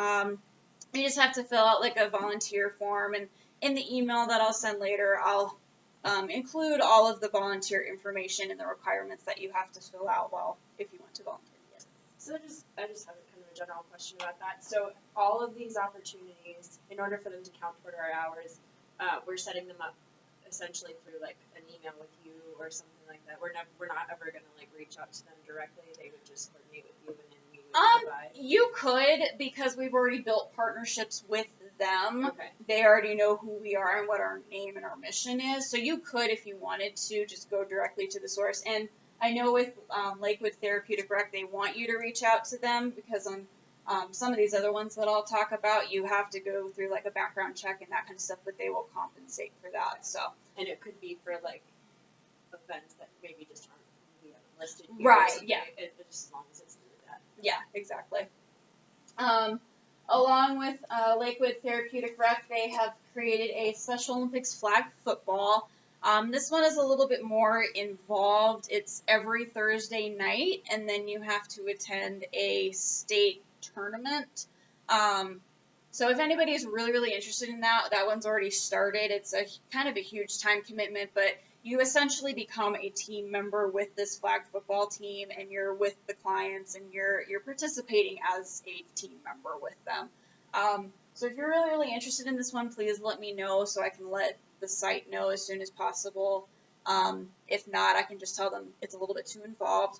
You just have to fill out like a volunteer form, and in the email that I'll send later, I'll include all of the volunteer information and the requirements that you have to fill out if you want to volunteer. So I just have kind of a general question about that. So all of these opportunities, in order for them to count toward our hours, we're setting them up essentially through like an email with you or something like that. We're not ever going to like reach out to them directly. They would just coordinate with you and then we would provide. You could, because we've already built partnerships with them. Okay. They already know who we are and what our name and our mission is. So you could, if you wanted to, just go directly to the source. And I know with Lakewood Therapeutic Rec, they want you to reach out to them because on some of these other ones that I'll talk about, you have to go through like a background check and that kind of stuff, but they will compensate for that. So. And it could be for like events that maybe just aren't we haven't listed here. Right. Yeah. Just as long as it's through that. Yeah. Exactly. Along with Lakewood Therapeutic Rec, they have created a Special Olympics flag football. This one is a little bit more involved. It's every Thursday night, and then you have to attend a state tournament. So if anybody is really, really interested in that one's already started. It's a kind of a huge time commitment, but you essentially become a team member with this flag football team, and you're with the clients, and you're participating as a team member with them. So if you're really, really interested in this one, please let me know so I can let the site know as soon as possible. If not, I can just tell them it's a little bit too involved.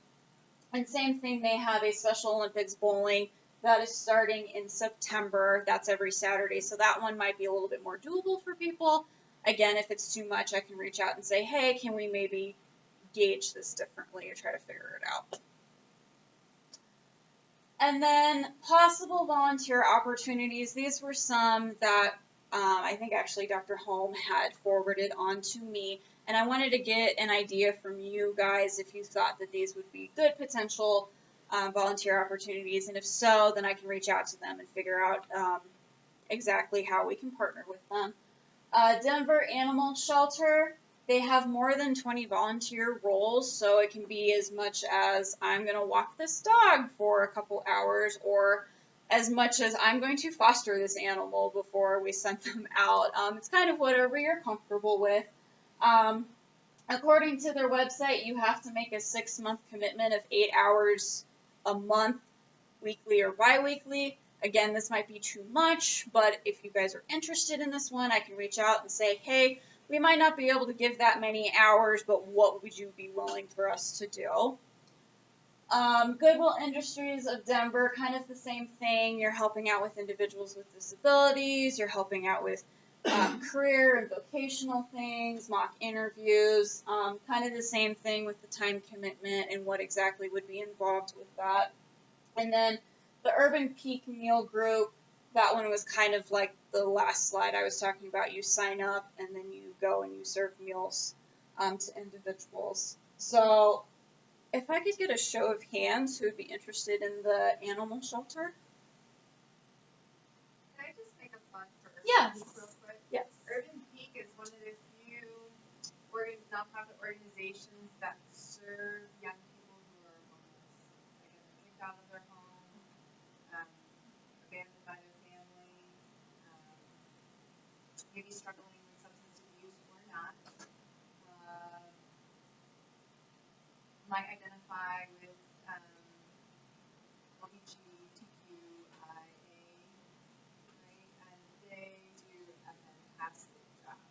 And same thing, they have a Special Olympics bowling that is starting in September. That's every Saturday, so that one might be a little bit more doable for people. Again, if it's too much, I can reach out and say, hey, can we maybe gauge this differently or try to figure it out. And then possible volunteer opportunities. These were some that I think actually Dr. Holm had forwarded on to me, and I wanted to get an idea from you guys if you thought that these would be good potential volunteer opportunities, and if so, then I can reach out to them and figure out exactly how we can partner with them. Denver Animal Shelter, they have more than 20 volunteer roles, so it can be as much as I'm going to walk this dog for a couple hours, or as much as I'm going to foster this animal before we send them out. It's kind of whatever you're comfortable with. According to their website, you have to make a 6-month commitment of 8 hours a month, weekly or bi-weekly. Again, this might be too much, but if you guys are interested in this one, I can reach out and say, hey, we might not be able to give that many hours, but what would you be willing for us to do? Goodwill Industries of Denver, kind of the same thing. You're helping out with individuals with disabilities. You're helping out with career and vocational things, mock interviews, kind of the same thing with the time commitment and what exactly would be involved with that. And then the Urban Peak Meal Group, that one was kind of like the last slide I was talking about. You sign up and then you go and you serve meals to individuals. So if I could get a show of hands who would be interested in the animal shelter. Can I just make a plug for Urban Yes. Peak real quick? Yes. Urban Peak is one of the few nonprofit organizations that serve young people who are homeless. Like, they're kicked out of their home, abandoned by their family, maybe struggling with substance abuse or not. Might identify with LGBTQIA, right? And they do a fantastic job.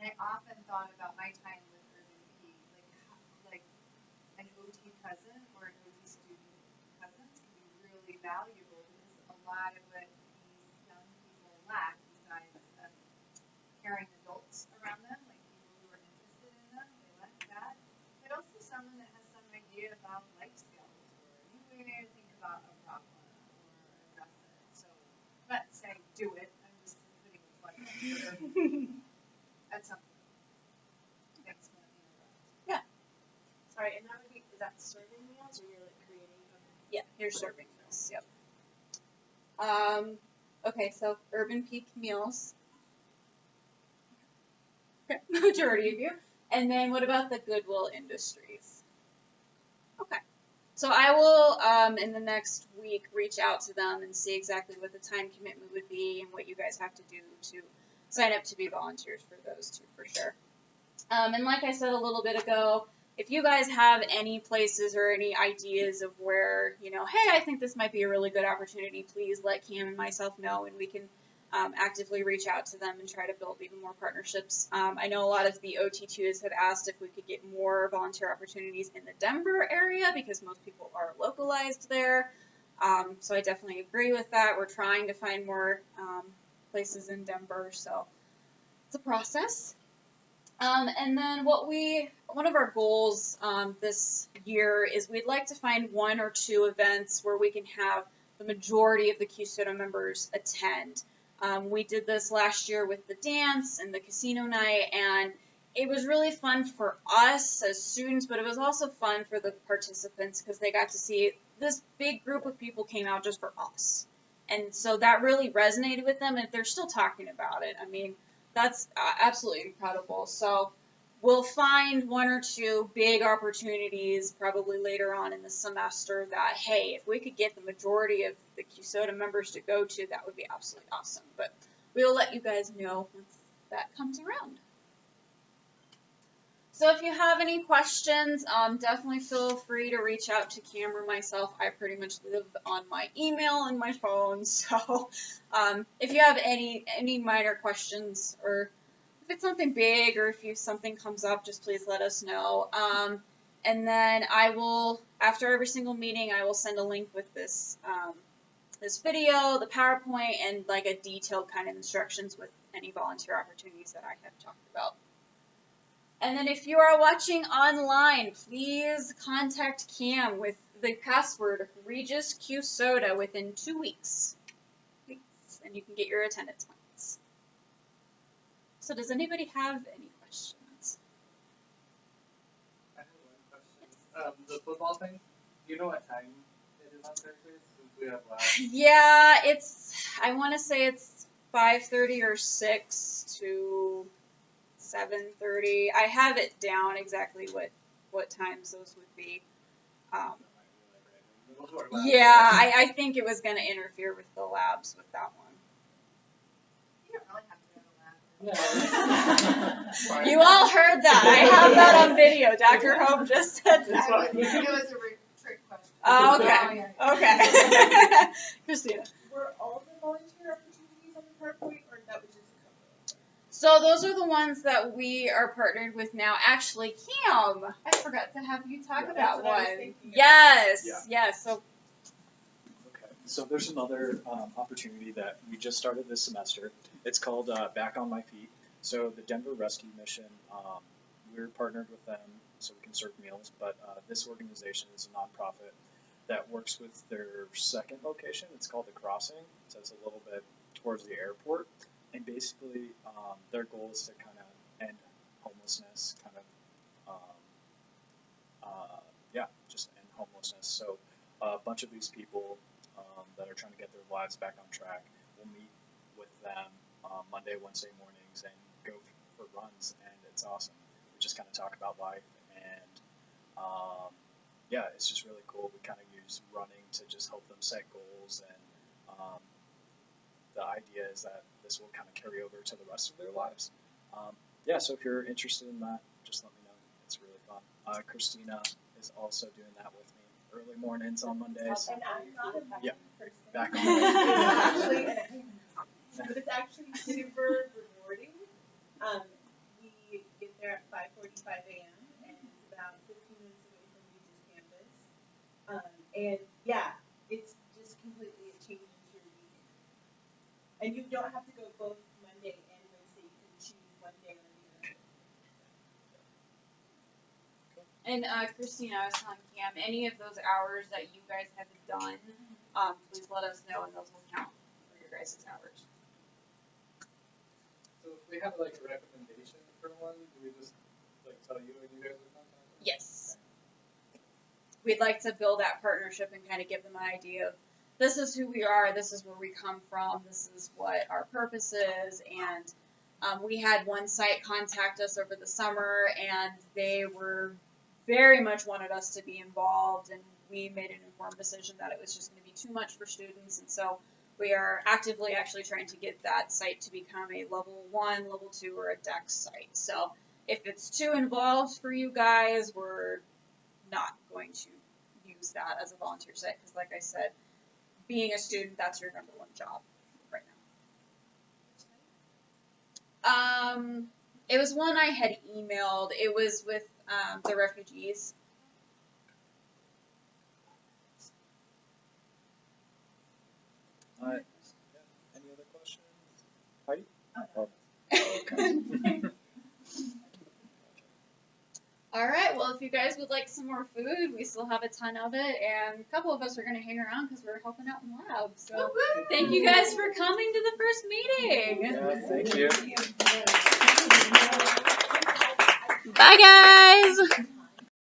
And I often thought about my time with Urban Peak, like an OT present or an OT student presence can be really valuable because a lot of what these young people lack, besides caring adults around them, like people who are interested in them, they lack that. But also someone that has some idea about life skills or a new way to think about a problem or address it. So I'm not saying do it, I'm just putting a plug in for at some point. Thanks for letting me interrupt. Sorry, and that would be, is that serving meals or you're like creating? Okay. Yeah, you're serving meals. Yep. Okay, so Urban Peak Meals. Okay, majority of you. And then what about the Goodwill Industries? Okay. So I will, in the next week, reach out to them and see exactly what the time commitment would be and what you guys have to do to sign up to be volunteers for those two, for sure. And like I said a little bit ago, if you guys have any places or any ideas of where, you know, hey, I think this might be a really good opportunity, please let Cam and myself know, and we can actively reach out to them and try to build even more partnerships. I know a lot of the OT2s have asked if we could get more volunteer opportunities in the Denver area because most people are localized there. So I definitely agree with that. We're trying to find more places in Denver, so it's a process. And then one of our goals this year is we'd like to find 1 or 2 events where we can have the majority of the CUSOTA members attend. We did this last year with the dance and the casino night, and it was really fun for us as students, but it was also fun for the participants because they got to see this big group of people came out just for us. And so that really resonated with them, and they're still talking about it. I mean, that's absolutely incredible. So we'll find 1 or 2 big opportunities probably later on in the semester that, hey, if we could get the majority of the CUSOTA members to go to, that would be absolutely awesome. But we'll let you guys know once that comes around. So if you have any questions, definitely feel free to reach out to Cam or myself. I pretty much live on my email and my phone. So if you have any minor questions, or if it's something big, or if something comes up, just please let us know. And then I will, after every single meeting, I will send a link with this this video, the PowerPoint, and like a detailed kind of instructions with any volunteer opportunities that I have talked about. And then if you are watching online, please contact Cam with the password RegisCUSOTA within 2 weeks. Please. And you can get your attendance points. So does anybody have any questions? I have one question. The football thing, do you know what time it is on Thursdays since we have labs? Yeah, I want to say it's 5:30 or 6 to 7:30. I have it down exactly what times those would be. Yeah, I think it was going to interfere with the labs with that one. You don't really have to go to lab. You all heard that. I have that on video. Dr. Hope just said that. It was a trick question. Oh, okay. Okay. Christina. Were all the volunteer opportunities on the PowerPoint, or that was just a couple? So those are the ones that we are partnered with now. Actually, Cam, I forgot to have you talk Yeah. about That's what I was one. thinking of. Yes, Yeah. yes. So Okay, so there's another opportunity that we just started this semester. It's called Back on My Feet. So the Denver Rescue Mission, we're partnered with them so we can serve meals, but this organization is a nonprofit that works with their second location. It's called The Crossing, so it's a little bit towards the airport. And basically, their goal is to kind of end homelessness, kind of, just end homelessness. So a bunch of these people that are trying to get their lives back on track will meet with them Monday, Wednesday mornings and go for runs, and it's awesome. We just kind of talk about life, and it's just really cool. We kind of use running to just help them set goals, and the idea is that this will kind of carry over to the rest of their lives. So if you're interested in that, just let me know. It's really fun. Christina is also doing that with me early mornings on Mondays. And I'm not a Yeah. person. Back on But it's actually super rewarding. We get there at 5:45 a.m. and it's about 15 minutes away from Regis campus. And yeah, it's just completely, it changes your week. And you don't have to go both Monday and Wednesday. You can choose one day or the other. And Christina, I was telling Cam, any of those hours that you guys have done, please let us know, and those will count for your guys' hours. So if we have like a recommendation for one, do we just like tell you and you guys would contact them? Yes. We'd like to build that partnership and kind of give them an idea of this is who we are, this is where we come from, this is what our purpose is, and we had one site contact us over the summer, and they were very much wanted us to be involved, and we made an informed decision that it was just going to be too much for students, and so we are actively actually trying to get that site to become a level 1, level 2, or a DEX site. So if it's too involved for you guys, we're not going to use that as a volunteer site, because like I said, being a student, that's your number one job right now. It was one I had emailed. It was with the refugees. Any other questions? Heidi? All right, well, if you guys would like some more food, we still have a ton of it, and a couple of us are going to hang around because we're helping out in the lab. So thank you guys for coming to the first meeting. Yeah, thank you. Bye, guys.